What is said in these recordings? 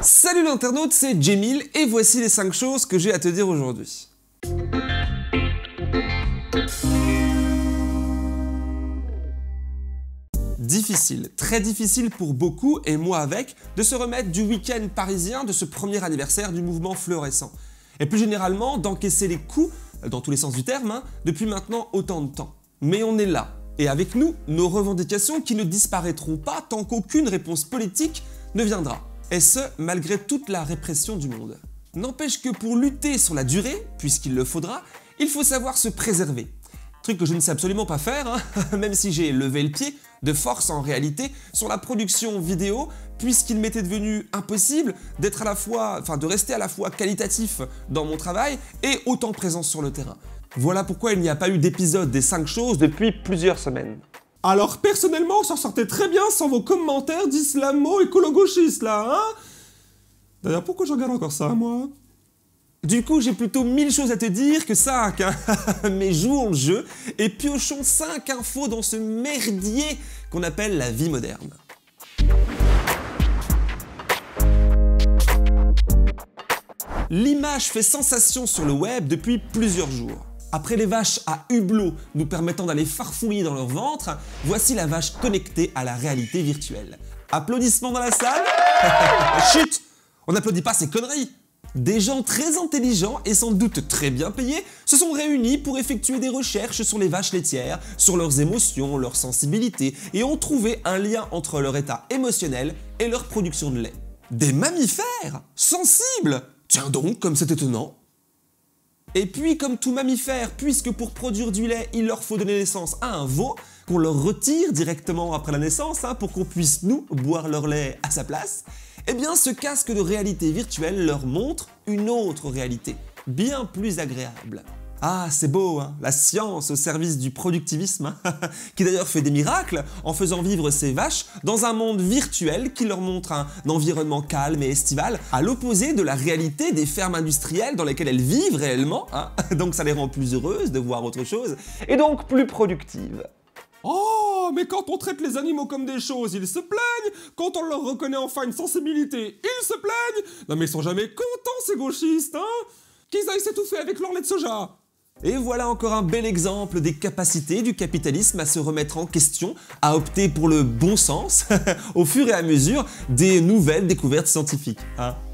Salut l'internaute, c'est Jemil et voici les 5 choses que j'ai à te dire aujourd'hui. Difficile, très difficile pour beaucoup, et moi avec, de se remettre du week-end parisien de ce premier anniversaire du mouvement fluorescent. Et plus généralement, d'encaisser les coups, dans tous les sens du terme, depuis maintenant autant de temps. Mais on est là, et avec nous, nos revendications qui ne disparaîtront pas tant qu'aucune réponse politique ne viendra. Et ce, malgré toute la répression du monde. N'empêche que pour lutter sur la durée, puisqu'il le faudra, il faut savoir se préserver. Truc que je ne sais absolument pas faire, même si j'ai levé le pied, de force en réalité, sur la production vidéo, puisqu'il m'était devenu impossible d'être de rester à la fois qualitatif dans mon travail et autant présent sur le terrain. Voilà pourquoi il n'y a pas eu d'épisode des 5 choses depuis plusieurs semaines. Alors personnellement, on s'en sortait très bien sans vos commentaires d'islamo-écolo-gauchistes là, hein? D'ailleurs, pourquoi je regarde encore ça, moi? Du coup, j'ai plutôt 1000 choses à te dire que 5, hein. Mais jouons le jeu et piochons 5 infos dans ce merdier qu'on appelle la vie moderne. L'image fait sensation sur le web depuis plusieurs jours. Après les vaches à hublot nous permettant d'aller farfouiller dans leur ventre, voici la vache connectée à la réalité virtuelle. Applaudissements dans la salle. Chut! On n'applaudit pas ces conneries. Des gens très intelligents et sans doute très bien payés se sont réunis pour effectuer des recherches sur les vaches laitières, sur leurs émotions, leur sensibilité, et ont trouvé un lien entre leur état émotionnel et leur production de lait. Des mammifères sensibles! Tiens donc, comme c'est étonnant. Et puis, comme tout mammifère, puisque pour produire du lait, il leur faut donner naissance à un veau, qu'on leur retire directement après la naissance, pour qu'on puisse, nous, boire leur lait à sa place, eh bien, ce casque de réalité virtuelle leur montre une autre réalité, bien plus agréable. Ah, c'est beau, hein, la science au service du productivisme, qui d'ailleurs fait des miracles en faisant vivre ces vaches dans un monde virtuel qui leur montre un environnement calme et estival, à l'opposé de la réalité des fermes industrielles dans lesquelles elles vivent réellement, donc ça les rend plus heureuses de voir autre chose, et donc plus productives. Oh, mais quand on traite les animaux comme des choses, ils se plaignent. Quand on leur reconnaît enfin une sensibilité, ils se plaignent. Non mais ils sont jamais contents ces gauchistes, hein? Qu'ils aillent s'étouffer avec leur lait de soja. Et voilà encore un bel exemple des capacités du capitalisme à se remettre en question, à opter pour le bon sens, au fur et à mesure des nouvelles découvertes scientifiques.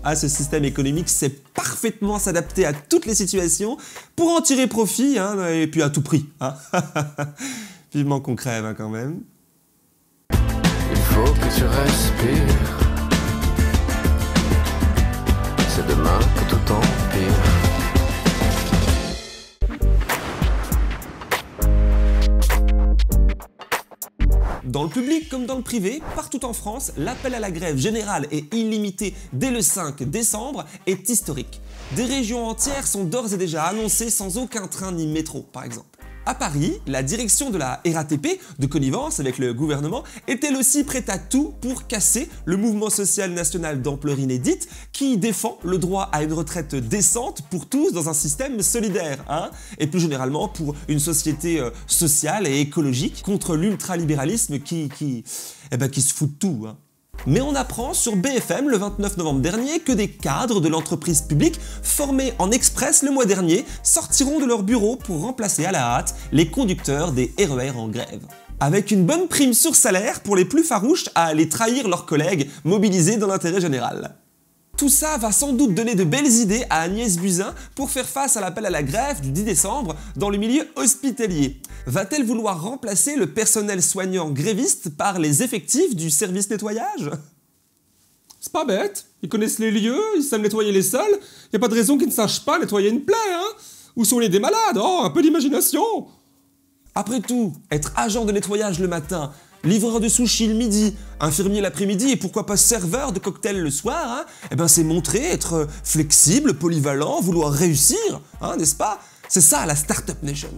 Ce système économique sait parfaitement s'adapter à toutes les situations pour en tirer profit, et puis à tout prix. Vivement qu'on crève quand même. Il faut que tu respires. C'est demain que tout empire. Dans le public comme dans le privé, partout en France, l'appel à la grève générale et illimitée dès le 5 décembre est historique. Des régions entières sont d'ores et déjà annoncées sans aucun train ni métro, par exemple. À Paris, la direction de la RATP, de connivence avec le gouvernement, est elle aussi prête à tout pour casser le mouvement social national d'ampleur inédite qui défend le droit à une retraite décente pour tous dans un système solidaire, et plus généralement pour une société sociale et écologique contre l'ultralibéralisme qui se fout de tout. Mais on apprend sur BFM le 29 novembre dernier que des cadres de l'entreprise publique formés en express le mois dernier sortiront de leur bureau pour remplacer à la hâte les conducteurs des RER en grève. Avec une bonne prime sur salaire pour les plus farouches à aller trahir leurs collègues mobilisés dans l'intérêt général. Tout ça va sans doute donner de belles idées à Agnès Buzyn pour faire face à l'appel à la grève du 10 décembre dans le milieu hospitalier. Va-t-elle vouloir remplacer le personnel soignant gréviste par les effectifs du service nettoyage? C'est pas bête. Ils connaissent les lieux, ils savent nettoyer les sols. Y a pas de raison qu'ils ne sachent pas nettoyer une plaie, Où sont les malades? Oh, un peu d'imagination. Après tout, être agent de nettoyage le matin, livreur de sushi le midi, infirmier l'après-midi et pourquoi pas serveur de cocktail le soir, c'est montrer être flexible, polyvalent, vouloir réussir, n'est-ce pas? C'est ça la Startup Nation.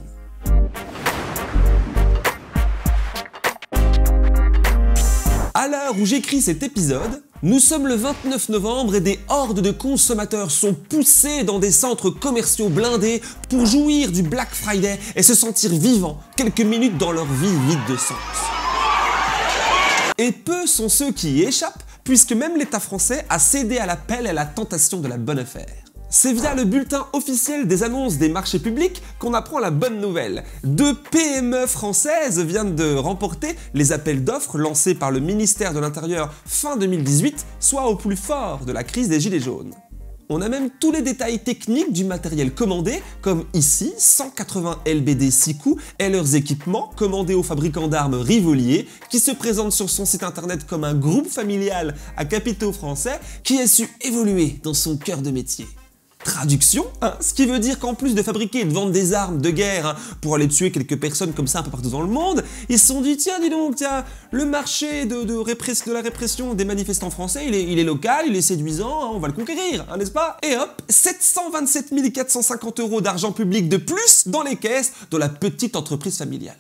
À l'heure où j'écris cet épisode, nous sommes le 29 novembre et des hordes de consommateurs sont poussés dans des centres commerciaux blindés pour jouir du Black Friday et se sentir vivants quelques minutes dans leur vie vide de sens. Et peu sont ceux qui y échappent, puisque même l'État français a cédé à l'appel et à la tentation de la bonne affaire. C'est via le bulletin officiel des annonces des marchés publics qu'on apprend la bonne nouvelle. 2 PME françaises viennent de remporter les appels d'offres lancés par le ministère de l'Intérieur fin 2018, soit au plus fort de la crise des Gilets jaunes. On a même tous les détails techniques du matériel commandé, comme ici, 180 LBD 6 coups et leurs équipements commandés au fabricant d'armes Rivolier, qui se présente sur son site internet comme un groupe familial à capitaux français qui a su évoluer dans son cœur de métier. Traduction, ce qui veut dire qu'en plus de fabriquer et de vendre des armes de guerre pour aller tuer quelques personnes comme ça un peu partout dans le monde, ils se sont dit tiens dis donc, le marché de la répression des manifestants français, il est local, il est séduisant, on va le conquérir, n'est-ce pas? Et hop, 727 450 € d'argent public de plus dans les caisses de la petite entreprise familiale.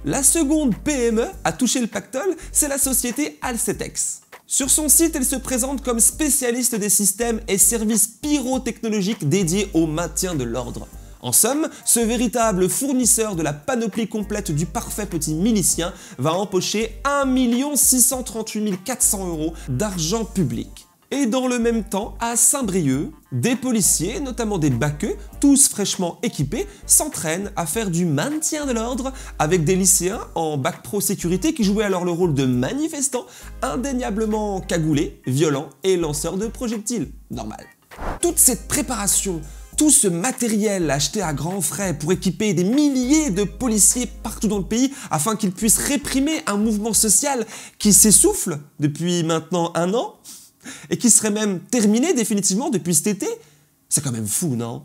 La seconde PME à toucher le pactole, c'est la société Alcetex. Sur son site, elle se présente comme spécialiste des systèmes et services pyrotechnologiques dédiés au maintien de l'ordre. En somme, ce véritable fournisseur de la panoplie complète du parfait petit milicien va empocher 1 638 400 € d'argent public. Et dans le même temps, à Saint-Brieuc, des policiers, notamment des baqueux, tous fraîchement équipés, s'entraînent à faire du maintien de l'ordre avec des lycéens en bac pro sécurité qui jouaient alors le rôle de manifestants, indéniablement cagoulés, violents et lanceurs de projectiles. Normal. Toute cette préparation, tout ce matériel acheté à grands frais pour équiper des milliers de policiers partout dans le pays afin qu'ils puissent réprimer un mouvement social qui s'essouffle depuis maintenant 1 an, et qui serait même terminé définitivement depuis cet été, c'est quand même fou, non?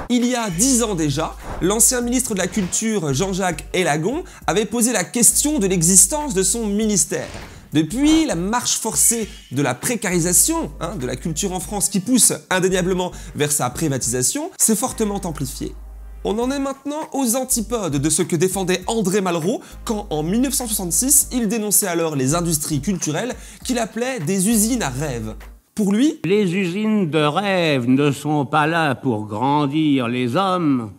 Il y a 10 ans déjà, l'ancien ministre de la Culture Jean-Jacques Elagon avait posé la question de l'existence de son ministère. Depuis, la marche forcée de la précarisation de la culture en France qui pousse indéniablement vers sa privatisation s'est fortement amplifiée. On en est maintenant aux antipodes de ce que défendait André Malraux quand, en 1966, il dénonçait alors les industries culturelles qu'il appelait des usines à rêve. Pour lui, les usines de rêve ne sont pas là pour grandir les hommes,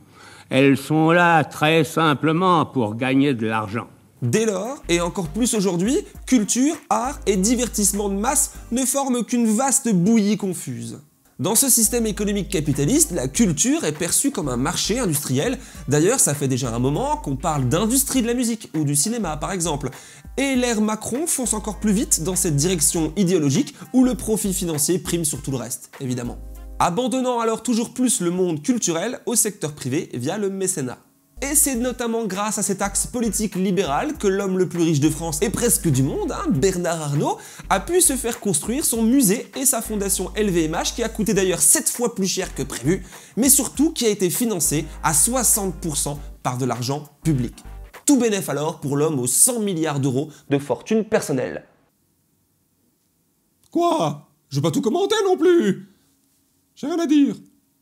elles sont là très simplement pour gagner de l'argent. Dès lors, et encore plus aujourd'hui, culture, art et divertissement de masse ne forment qu'une vaste bouillie confuse. Dans ce système économique capitaliste, la culture est perçue comme un marché industriel. D'ailleurs, ça fait déjà un moment qu'on parle d'industrie de la musique ou du cinéma par exemple. Et l'ère Macron fonce encore plus vite dans cette direction idéologique où le profit financier prime sur tout le reste, évidemment. Abandonnant alors toujours plus le monde culturel au secteur privé via le mécénat. Et c'est notamment grâce à cet axe politique libéral que l'homme le plus riche de France et presque du monde, Bernard Arnault, a pu se faire construire son musée et sa fondation LVMH qui a coûté d'ailleurs 7 fois plus cher que prévu, mais surtout qui a été financé à 60% par de l'argent public. Tout bénef alors pour l'homme aux 100 milliards d'euros de fortune personnelle. Quoi? Je vais pas tout commenter non plus. J'ai rien à dire.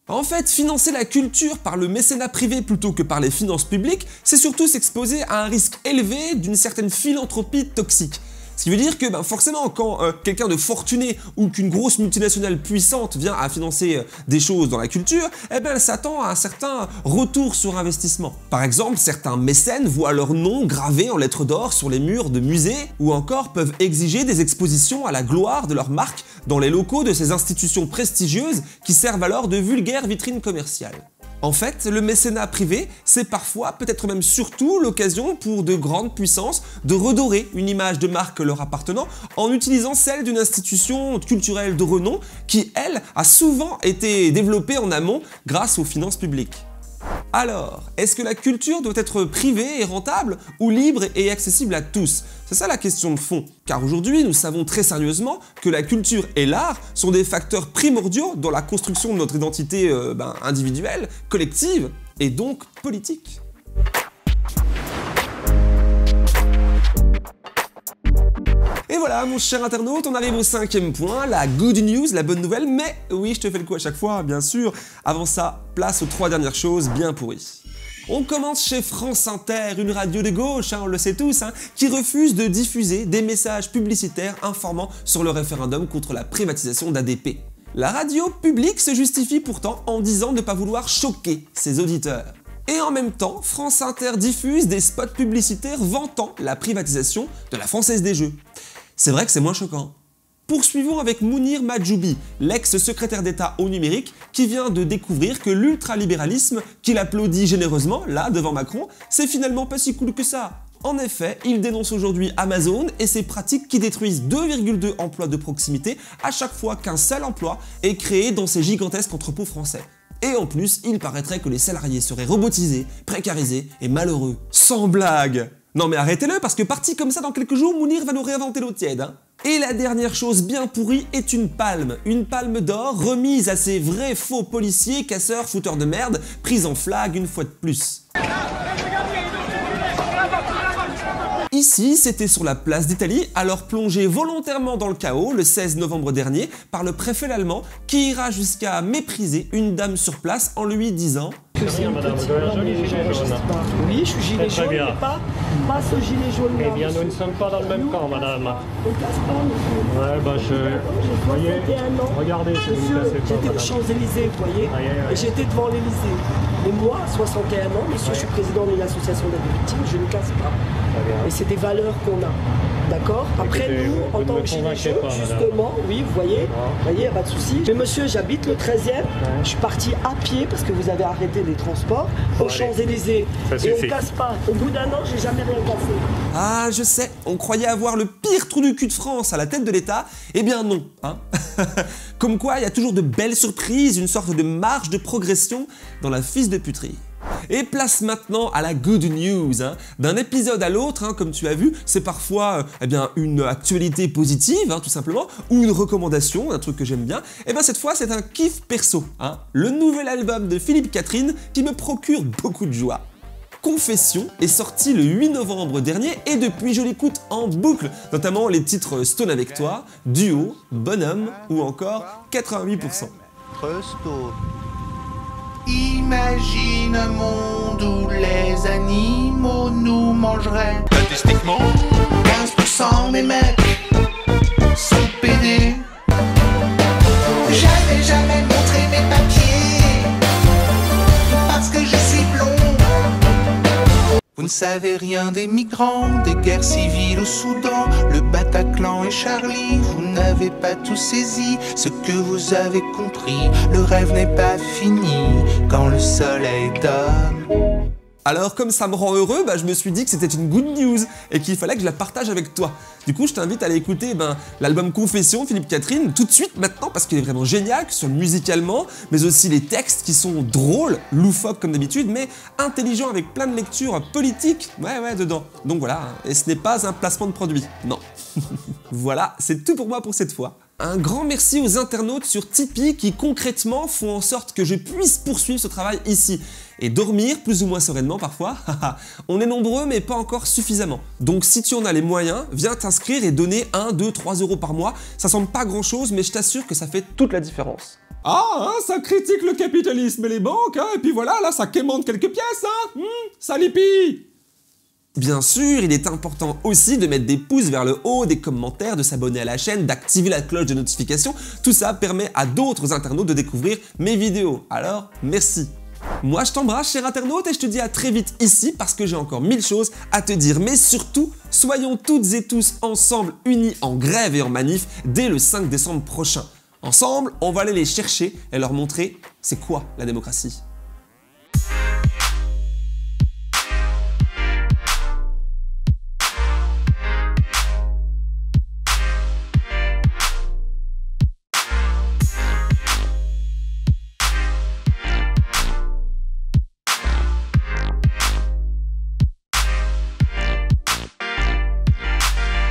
En fait, financer la culture par le mécénat privé plutôt que par les finances publiques, c'est surtout s'exposer à un risque élevé d'une certaine philanthropie toxique. Ce qui veut dire que forcément, quand quelqu'un de fortuné ou qu'une grosse multinationale puissante vient à financer des choses dans la culture, elle s'attend à un certain retour sur investissement. Par exemple, certains mécènes voient leur nom gravé en lettres d'or sur les murs de musées ou encore peuvent exiger des expositions à la gloire de leur marque dans les locaux de ces institutions prestigieuses qui servent alors de vulgaires vitrines commerciales. En fait, le mécénat privé, c'est parfois, peut-être même surtout, l'occasion pour de grandes puissances de redorer une image de marque leur appartenant en utilisant celle d'une institution culturelle de renom qui, elle, a souvent été développée en amont grâce aux finances publiques. Alors, est-ce que la culture doit être privée et rentable ou libre et accessible à tous? C'est ça la question de fond, car aujourd'hui nous savons très sérieusement que la culture et l'art sont des facteurs primordiaux dans la construction de notre identité individuelle, collective et donc politique. Et voilà mon cher internaute, on arrive au 5e point, la good news, la bonne nouvelle, mais oui je te fais le coup à chaque fois bien sûr. Avant ça, place aux 3 dernières choses bien pourries. On commence chez France Inter, une radio de gauche, on le sait tous, qui refuse de diffuser des messages publicitaires informant sur le référendum contre la privatisation d'ADP. La radio publique se justifie pourtant en disant ne pas vouloir choquer ses auditeurs. Et en même temps, France Inter diffuse des spots publicitaires vantant la privatisation de la Française des Jeux. C'est vrai que c'est moins choquant. Poursuivons avec Mounir Majoubi, l'ex-secrétaire d'État au numérique, qui vient de découvrir que l'ultralibéralisme, qu'il applaudit généreusement, là, devant Macron, c'est finalement pas si cool que ça. En effet, il dénonce aujourd'hui Amazon et ses pratiques qui détruisent 2,2 emplois de proximité à chaque fois qu'un seul emploi est créé dans ces gigantesques entrepôts français. Et en plus, il paraîtrait que les salariés seraient robotisés, précarisés et malheureux. Sans blague! Non mais arrêtez-le, parce que parti comme ça dans quelques jours, Mounir va nous réinventer l'eau tiède, hein. Et la dernière chose bien pourrie est une palme d'or remise à ces vrais faux policiers, casseurs, fouteurs de merde, pris en flag une fois de plus. Ici, c'était sur la place d'Italie, alors plongé volontairement dans le chaos le 16 novembre dernier par le préfet allemand qui ira jusqu'à mépriser une dame sur place en lui disant Oui, je suis gilet jaune, mais pas ce gilet jaune là. Eh bien, nous ne sommes pas dans le même camp, madame. Ne casse pas, monsieur. Ouais, bah J'ai voyez, 61 ans. regardez, si vous Monsieur, ne cassez pas, j'étais aux madame. Champs-Élysées, vous voyez, et j'étais devant l'Élysée. Et moi, 61 ans, monsieur, je suis président d'une association d'aide victimes, je ne casse pas. Et c'est des valeurs qu'on a. D'accord? Après, Écoutez, nous, en vous ne tant me que gilet convainquez jaune, pas, madame. justement, oui, vous voyez, il n'y a pas de souci. Mais monsieur, j'habite le 13e, je suis parti à pied parce que vous avez arrêté les transports aux allez. Champs-Élysées. Ça Et on suffit. casse pas. Au bout d'un an, j'ai jamais rien cassé. Ah, je sais, on croyait avoir le pire trou du cul de France à la tête de l'État. Eh bien non, hein. Comme quoi, il y a toujours de belles surprises, une sorte de marge de progression dans la fils de puterie. Et place maintenant à la good news, hein. D'un épisode à l'autre, hein, comme tu as vu, c'est parfois eh bien, une actualité positive, hein, tout simplement, ou une recommandation, un truc que j'aime bien. Et bien cette fois, c'est un kiff perso, hein. Le nouvel album de Philippe Catherine qui me procure beaucoup de joie. Confession est sorti le 8 novembre dernier et depuis je l'écoute en boucle, notamment les titres Stone avec toi, Duo, Bonhomme ou encore 88%. Imagine un monde où les animaux nous mangeraient. Statistiquement, 15% des mecs sont pédés. J'avais jamais montré mes papiers parce que je suis blond. Vous ne savez rien des migrants, des guerres civiles au Soudan, le Bataclan et Charlie. Vous n'avez pas tout saisi ce que vous avez compris. Le rêve n'est pas fini quand le soleil donne. Alors comme ça me rend heureux, bah, je me suis dit que c'était une good news et qu'il fallait que je la partage avec toi. Du coup, je t'invite à aller écouter l'album Confession, Philippe Catherine, tout de suite maintenant parce qu'il est vraiment génial, que ce soit musicalement, mais aussi les textes qui sont drôles, loufoques comme d'habitude, mais intelligents avec plein de lectures politiques, ouais, dedans. Donc voilà, et ce n'est pas un placement de produit, non. Voilà, c'est tout pour moi pour cette fois. Un grand merci aux internautes sur Tipeee qui concrètement font en sorte que je puisse poursuivre ce travail ici et dormir plus ou moins sereinement parfois. On est nombreux mais pas encore suffisamment. Donc si tu en as les moyens, viens t'inscrire et donner 1, 2, 3 euros par mois. Ça semble pas grand chose mais je t'assure que ça fait toute la différence. Ah, hein, ça critique le capitalisme et les banques, hein, et puis voilà, là, ça quémande quelques pièces, hein. Ça lipie. Bien sûr, il est important aussi de mettre des pouces vers le haut, des commentaires, de s'abonner à la chaîne, d'activer la cloche de notification. Tout ça permet à d'autres internautes de découvrir mes vidéos. Alors, merci. Moi, je t'embrasse, cher internaute, et je te dis à très vite ici parce que j'ai encore 1000 choses à te dire. Mais surtout, soyons toutes et tous ensemble unis en grève et en manif dès le 5 décembre prochain. Ensemble, on va aller les chercher et leur montrer c'est quoi la démocratie.